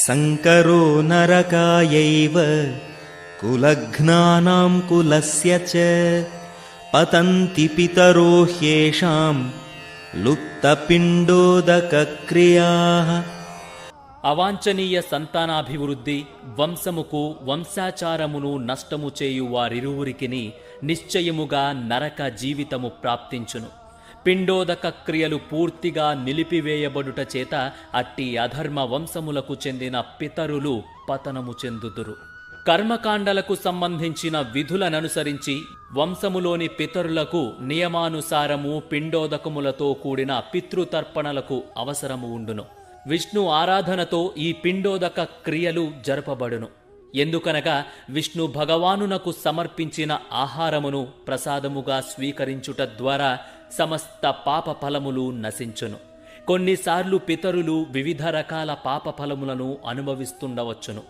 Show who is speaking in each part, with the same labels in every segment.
Speaker 1: సంకరో నరకాయైవ కులఘ్నానాం కులస్య చ పతంతి పితరో హ్యేషాం లుప్తపిండోదకక్రియాః.
Speaker 2: అవాంఛనీయ సంతానాభివృద్ధి, వంశముకు వంశాచారమును నష్టము చేయు వారిరువురికిని నిశ్చయముగా నరక జీవితము ప్రాప్తించును. పిండోదక క్రియలు పూర్తిగా నిలిపివేయబడుట చేత అట్టి అధర్మ వంశములకు చెందిన పితరులు పతనము చెందుదురు. కర్మకాండలకు సంబంధించిన విధులననుసరించి వంశములోని పితరులకు నియమానుసారము పిండోదకములతో కూడిన పితృతర్పణలకు అవసరము ఉండును. విష్ణు ఆరాధనతో ఈ పిండోదక క్రియలు జరపబడును. ఎందుకనగా విష్ణు భగవానునకు సమర్పించిన ఆహారమును ప్రసాదముగా స్వీకరించుట ద్వారా సమస్త పాప ఫలములు నశించును. కొన్నిసార్లు పితరులు వివిధ రకాల పాప ఫలములను అనుభవిస్తుండవచ్చును.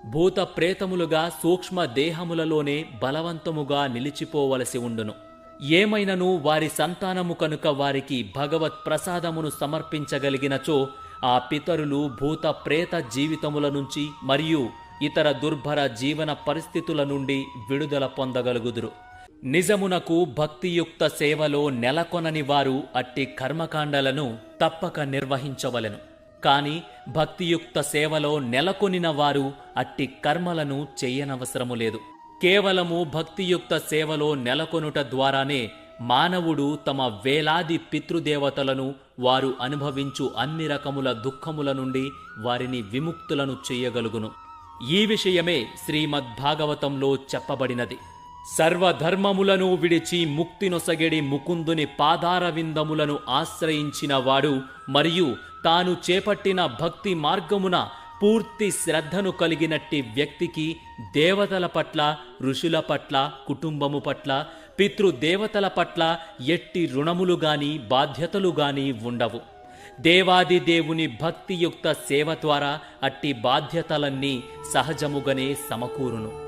Speaker 2: భూత ప్రేతములుగా సూక్ష్మ దేహములలోనే బలవంతముగా నిలిచిపోవలసి ఉండును. ఏమైనను వారి సంతానము కనుక వారికి భగవత్ ప్రసాదమును సమర్పించగలిగినచో ఆ పితరులు భూత ప్రేత జీవితముల నుంచి మరియు ఇతర దుర్భర జీవన పరిస్థితుల నుండి విడుదల పొందగలుగుదురు. నిజమునకు భక్తియుక్త సేవలో నెలకొనని వారు అట్టి కర్మకాండలను తప్పక నిర్వహించవలెను. కాని భక్తియుక్త సేవలో నెలకొనిన వారు అట్టి కర్మలను చెయ్యనవసరము లేదు. కేవలము భక్తియుక్త సేవలో నెలకొనుట ద్వారానే మానవుడు తమ వేలాది పితృదేవతలను, వారు అనుభవించు అన్ని రకముల దుఃఖముల నుండి వారిని విముక్తులను చెయ్యగలుగును. ఈ విషయమే శ్రీమద్భాగవతంలో చెప్పబడినది. సర్వధర్మములను విడిచి ముక్తినొసగెడి ముకుందుని పాదారవిందములను ఆశ్రయించిన వాడు మరియు తాను చేపట్టిన భక్తి మార్గమున పూర్తి శ్రద్ధను కలిగినట్టి వ్యక్తికి దేవతల పట్ల, ఋషుల పట్ల, కుటుంబము పట్ల, పితృదేవతల పట్ల ఎట్టి రుణములు గాని బాధ్యతలు గాని ఉండవు. దేవాది దేవుని భక్తియుక్త సేవ ద్వారా అట్టి బాధ్యతలన్నీ సహజముగానే సమకూరును.